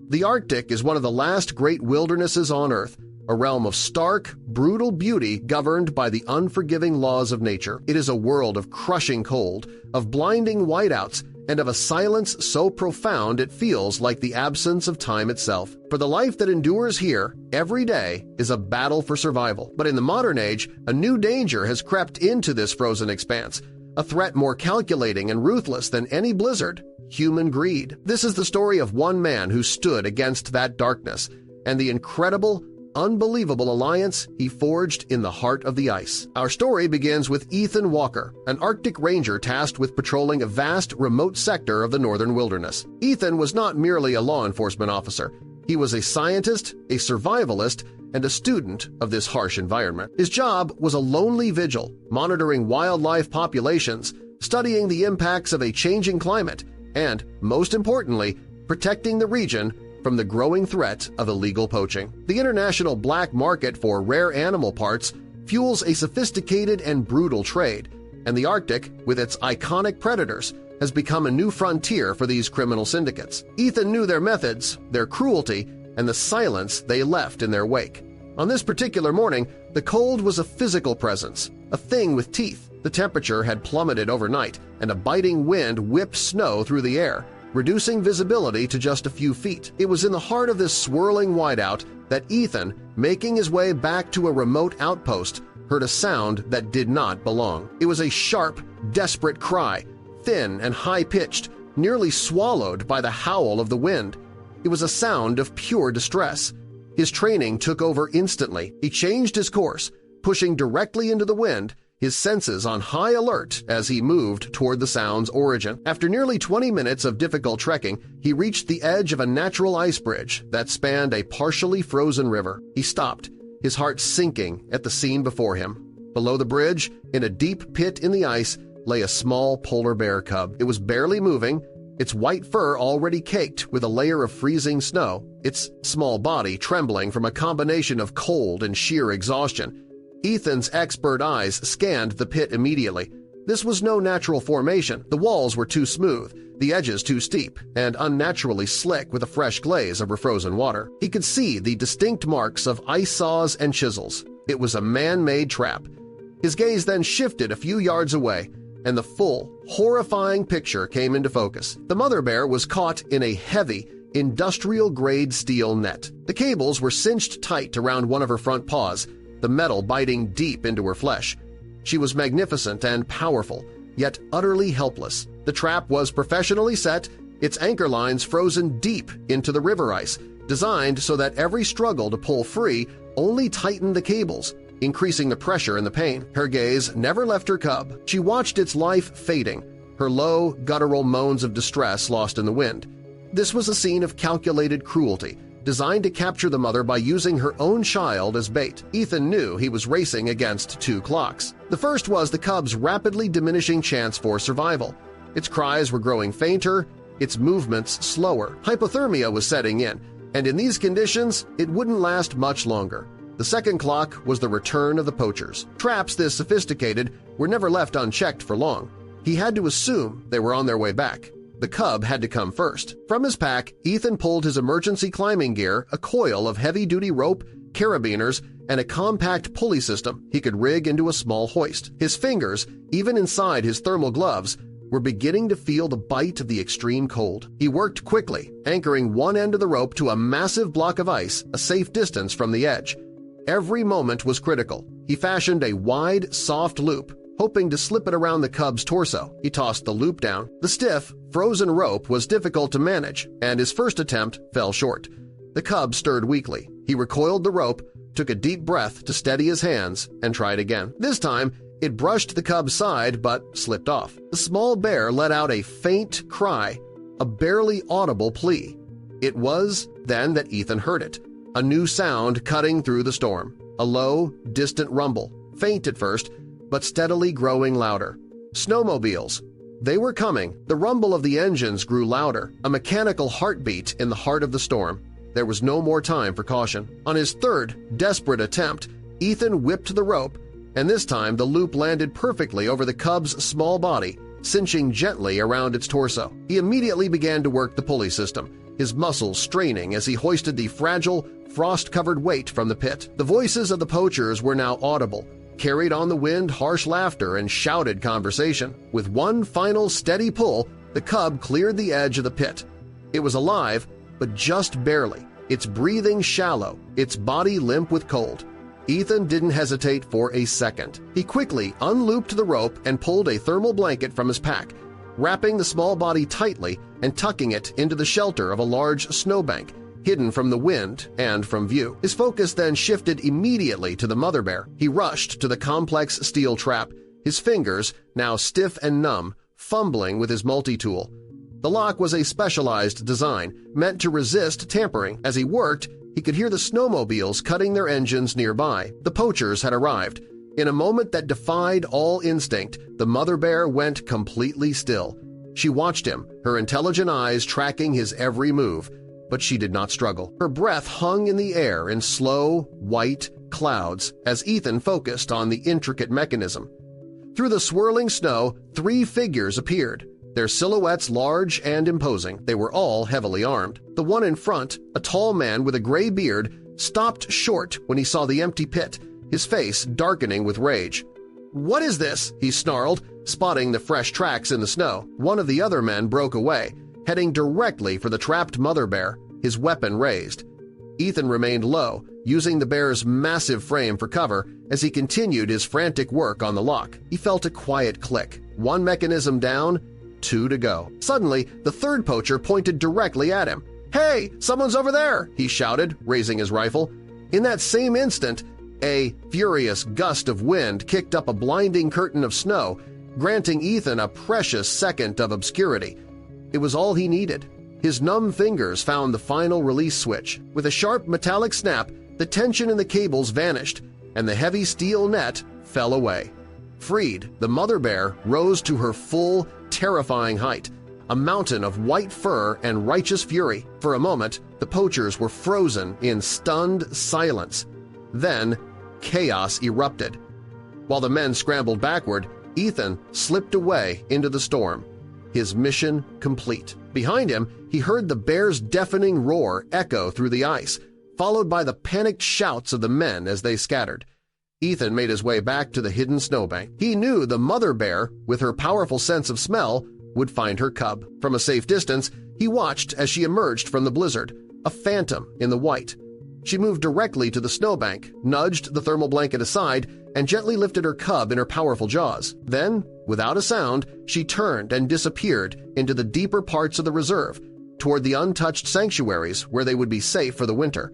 The Arctic is one of the last great wildernesses on Earth, a realm of stark, brutal beauty governed by the unforgiving laws of nature. It is a world of crushing cold, of blinding whiteouts, and of a silence so profound it feels like the absence of time itself. For the life that endures here, every day is a battle for survival. But in the modern age, a new danger has crept into this frozen expanse, a threat more calculating and ruthless than any blizzard: human greed. This is the story of one man who stood against that darkness and the incredible, unbelievable alliance he forged in the heart of the ice. Our story begins with Ethan Walker, an Arctic ranger tasked with patrolling a vast, remote sector of the northern wilderness. Ethan was not merely a law enforcement officer. He was a scientist, a survivalist, and a student of this harsh environment. His job was a lonely vigil, monitoring wildlife populations, studying the impacts of a changing climate, and, most importantly, protecting the region from the growing threat of illegal poaching. The international black market for rare animal parts fuels a sophisticated and brutal trade, and the Arctic, with its iconic predators, has become a new frontier for these criminal syndicates. Ethan knew their methods, their cruelty, and the silence they left in their wake. On this particular morning, the cold was a physical presence, a thing with teeth. The temperature had plummeted overnight, and a biting wind whipped snow through the air, reducing visibility to just a few feet. It was in the heart of this swirling whiteout that Ethan, making his way back to a remote outpost, heard a sound that did not belong. It was a sharp, desperate cry, thin and high-pitched, nearly swallowed by the howl of the wind. It was a sound of pure distress. His training took over instantly. He changed his course, pushing directly into the wind, his senses on high alert as he moved toward the sound's origin. After nearly 20 minutes of difficult trekking, he reached the edge of a natural ice bridge that spanned a partially frozen river. He stopped, his heart sinking at the scene before him. Below the bridge, in a deep pit in the ice, lay a small polar bear cub. It was barely moving, its white fur already caked with a layer of freezing snow, its small body trembling from a combination of cold and sheer exhaustion. Ethan's expert eyes scanned the pit immediately. This was no natural formation. The walls were too smooth, the edges too steep, and unnaturally slick with a fresh glaze over frozen water. He could see the distinct marks of ice saws and chisels. It was a man-made trap. His gaze then shifted a few yards away, and the full, horrifying picture came into focus. The mother bear was caught in a heavy, industrial-grade steel net. The cables were cinched tight around one of her front paws, the metal biting deep into her flesh. She was magnificent and powerful, yet utterly helpless. The trap was professionally set, its anchor lines frozen deep into the river ice, designed so that every struggle to pull free only tightened the cables, increasing the pressure and the pain. Her gaze never left her cub. She watched its life fading, her low, guttural moans of distress lost in the wind. This was a scene of calculated cruelty, designed to capture the mother by using her own child as bait. Ethan knew he was racing against two clocks. The first was the cub's rapidly diminishing chance for survival. Its cries were growing fainter, its movements slower. Hypothermia was setting in, and in these conditions, it wouldn't last much longer. The second clock was the return of the poachers. Traps this sophisticated were never left unchecked for long. He had to assume they were on their way back. The cub had to come first. From his pack, Ethan pulled his emergency climbing gear, a coil of heavy-duty rope, carabiners, and a compact pulley system he could rig into a small hoist. His fingers, even inside his thermal gloves, were beginning to feel the bite of the extreme cold. He worked quickly, anchoring one end of the rope to a massive block of ice a safe distance from the edge. Every moment was critical. He fashioned a wide, soft loop, hoping to slip it around the cub's torso. He tossed the loop down. The stiff, frozen rope was difficult to manage, and his first attempt fell short. The cub stirred weakly. He recoiled the rope, took a deep breath to steady his hands, and tried again. This time, it brushed the cub's side but slipped off. The small bear let out a faint cry, a barely audible plea. It was then that Ethan heard it, a new sound cutting through the storm, a low, distant rumble, faint at first, but steadily growing louder. Snowmobiles. They were coming. The rumble of the engines grew louder, a mechanical heartbeat in the heart of the storm. There was no more time for caution. On his third, desperate attempt, Ethan whipped the rope, and this time the loop landed perfectly over the cub's small body, cinching gently around its torso. He immediately began to work the pulley system, his muscles straining as he hoisted the fragile, frost-covered weight from the pit. The voices of the poachers were now audible, carried on the wind harsh laughter and shouted conversation. With one final steady pull, the cub cleared the edge of the pit. It was alive, but just barely, its breathing shallow, its body limp with cold. Ethan didn't hesitate for a second. He quickly unlooped the rope and pulled a thermal blanket from his pack, wrapping the small body tightly and tucking it into the shelter of a large snowbank, hidden from the wind and from view. His focus then shifted immediately to the mother bear. He rushed to the complex steel trap, his fingers, now stiff and numb, fumbling with his multi-tool. The lock was a specialized design, meant to resist tampering. As he worked, he could hear the snowmobiles cutting their engines nearby. The poachers had arrived. In a moment that defied all instinct, the mother bear went completely still. She watched him, her intelligent eyes tracking his every move, but she did not struggle. Her breath hung in the air in slow, white clouds as Ethan focused on the intricate mechanism. Through the swirling snow, 3 figures appeared, their silhouettes large and imposing. They were all heavily armed. The one in front, a tall man with a gray beard, stopped short when he saw the empty pit, his face darkening with rage. "What is this?" he snarled, spotting the fresh tracks in the snow. One of the other men broke away, heading directly for the trapped mother bear, his weapon raised. Ethan remained low, using the bear's massive frame for cover as he continued his frantic work on the lock. He felt a quiet click. 1 mechanism down, 2 to go. Suddenly, the third poacher pointed directly at him. "Hey, someone's over there!" he shouted, raising his rifle. In that same instant, a furious gust of wind kicked up a blinding curtain of snow, granting Ethan a precious second of obscurity. It was all he needed. His numb fingers found the final release switch. With a sharp metallic snap, the tension in the cables vanished, and the heavy steel net fell away. Freed, the mother bear rose to her full, terrifying height, a mountain of white fur and righteous fury. For a moment, the poachers were frozen in stunned silence. Then, chaos erupted. While the men scrambled backward, Ethan slipped away into the storm, his mission complete. Behind him, he heard the bear's deafening roar echo through the ice, followed by the panicked shouts of the men as they scattered. Ethan made his way back to the hidden snowbank. He knew the mother bear, with her powerful sense of smell, would find her cub. From a safe distance, he watched as she emerged from the blizzard, a phantom in the white. She moved directly to the snowbank, nudged the thermal blanket aside, and gently lifted her cub in her powerful jaws. Then, without a sound, she turned and disappeared into the deeper parts of the reserve, toward the untouched sanctuaries where they would be safe for the winter.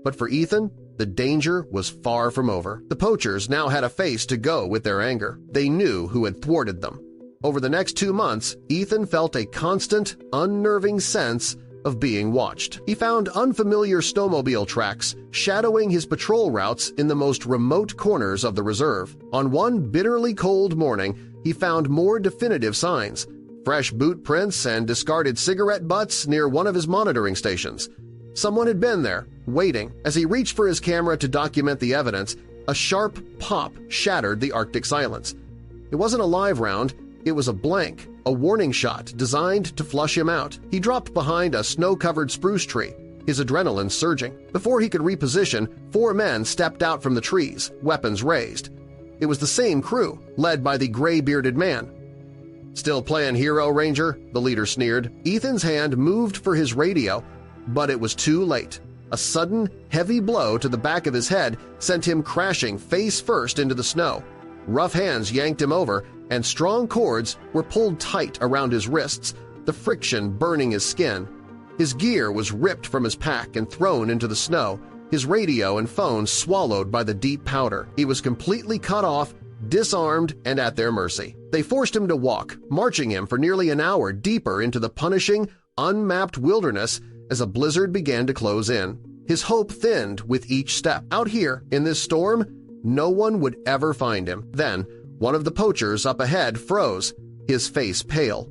But for Ethan, the danger was far from over. The poachers now had a face to go with their anger. They knew who had thwarted them. Over the next 2 months, Ethan felt a constant, unnerving sense of being watched. He found unfamiliar snowmobile tracks shadowing his patrol routes in the most remote corners of the reserve. On one bitterly cold morning, he found more definitive signs: fresh boot prints and discarded cigarette butts near one of his monitoring stations. Someone had been there, waiting. As he reached for his camera to document the evidence, a sharp pop shattered the Arctic silence. It wasn't a live round, it was a blank, a warning shot designed to flush him out. He dropped behind a snow-covered spruce tree, his adrenaline surging. Before he could reposition, 4 men stepped out from the trees, weapons raised. It was the same crew, led by the gray-bearded man. "Still playing hero, Ranger?" the leader sneered. Ethan's hand moved for his radio, but it was too late. A sudden, heavy blow to the back of his head sent him crashing face first into the snow. Rough hands yanked him over, and strong cords were pulled tight around his wrists, the friction burning his skin. His gear was ripped from his pack and thrown into the snow, his radio and phone swallowed by the deep powder. He was completely cut off, disarmed, and at their mercy. They forced him to walk, marching him for nearly an hour deeper into the punishing, unmapped wilderness as a blizzard began to close in. His hope thinned with each step. Out here, in this storm, no one would ever find him. Then, one of the poachers up ahead froze, his face pale.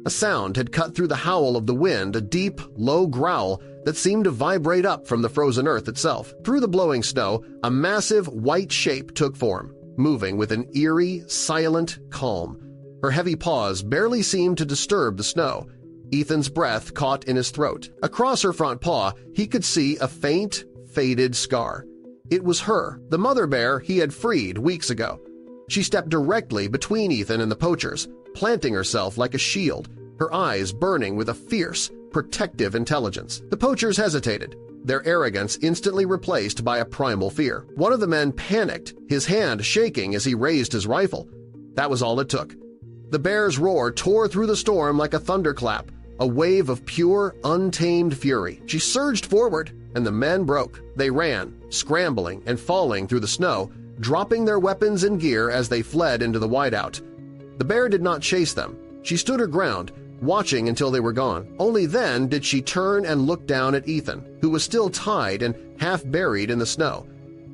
A sound had cut through the howl of the wind, a deep, low growl that seemed to vibrate up from the frozen earth itself. Through the blowing snow, a massive white shape took form, moving with an eerie, silent calm. Her heavy paws barely seemed to disturb the snow. Ethan's breath caught in his throat. Across her front paw, he could see a faint, faded scar. It was her, the mother bear he had freed weeks ago. She stepped directly between Ethan and the poachers, planting herself like a shield, her eyes burning with a fierce, protective intelligence. The poachers hesitated, their arrogance instantly replaced by a primal fear. One of the men panicked, his hand shaking as he raised his rifle. That was all it took. The bear's roar tore through the storm like a thunderclap, a wave of pure, untamed fury. She surged forward, and the men broke. They ran, scrambling and falling through the snow, dropping their weapons and gear as they fled into the whiteout. The bear did not chase them. She stood her ground, watching until they were gone. Only then did she turn and look down at Ethan, who was still tied and half buried in the snow.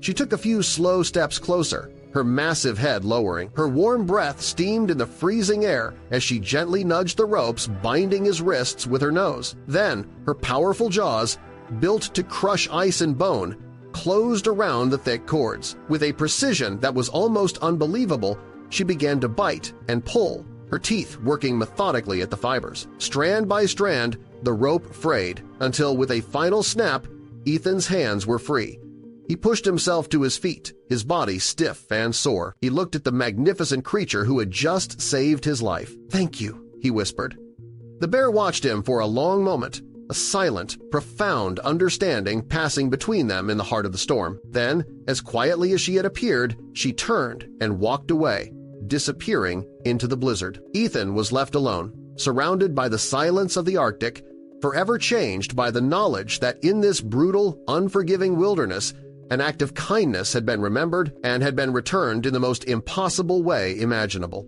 She took a few slow steps closer, her massive head lowering. Her warm breath steamed in the freezing air as she gently nudged the ropes binding his wrists with her nose. Then, her powerful jaws, built to crush ice and bone, closed around the thick cords. With a precision that was almost unbelievable, she began to bite and pull, her teeth working methodically at the fibers. Strand by strand, the rope frayed, until with a final snap, Ethan's hands were free. He pushed himself to his feet, his body stiff and sore. He looked at the magnificent creature who had just saved his life. "Thank you," he whispered. The bear watched him for a long moment, a silent, profound understanding passing between them in the heart of the storm. Then, as quietly as she had appeared, she turned and walked away, disappearing into the blizzard. Ethan was left alone, surrounded by the silence of the Arctic, forever changed by the knowledge that in this brutal, unforgiving wilderness, an act of kindness had been remembered and had been returned in the most impossible way imaginable.